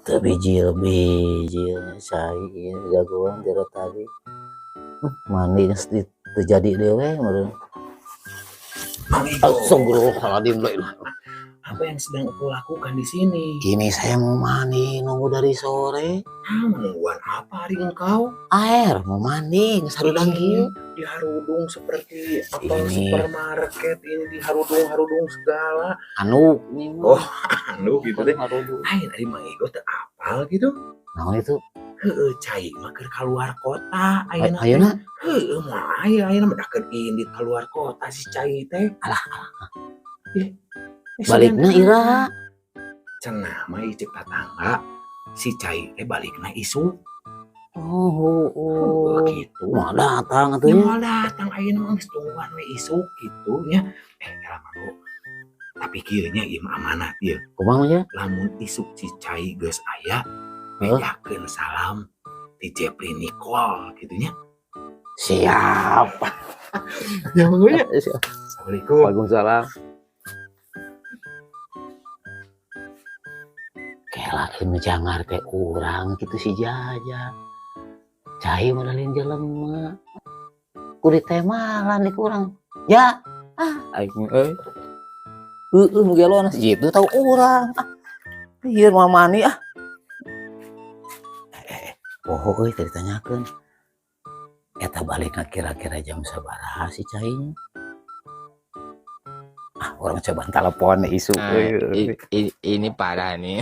Bijil cai jagoan dari tadi mani terjadi dewe meureun. Astagfirullahaladzim. Apa yang sedang kau lakukan di sini? Ini saya mau mandi, nunggu dari sore. Menungguan apa hari engkau? Air mau mandi, sarudang kieu. Diharudung seperti apa Ini. supermarket ini diharudung segala. Anu, Oh, anu gitu deh. Harudung. Lain ari mah ego teu apal gitu. Naon itu? Heeh, cai mah keur kaluar kota ayeuna. Ayeuna? Heeh, mah ayeuna mah dakeun indit kaluar kota si cai teh. Alah. Eh, Balikna ira. Cenah mah icek tatangga si cai teh balikna isu. Oh, gitu. Mau datang atuh Ya ya. mau datang ayeuna mah geus tungguan we isu gitu nya. Elama bro. Tapi kieu nya ieu mah amanat ieu. Kumaha nya? Lamun isu si cai geus aya, bejakeun salam ti Jepri Nicole gitu nya. Siap. Ya mangga ya. Assalamualaikum. Waalaikumsalam. Kela ini jangar teh urang gitu si Jaja. Cai modalin jelema. Kulit teh malan di kurang. Ya. Aing nu gelona jitu tahu urang. Ieu mah mani Poho euy teh ditanyakeun. Eta balikna kira-kira jam sabaraha si Cai? Orang coba telepon isu. Ini parah nih.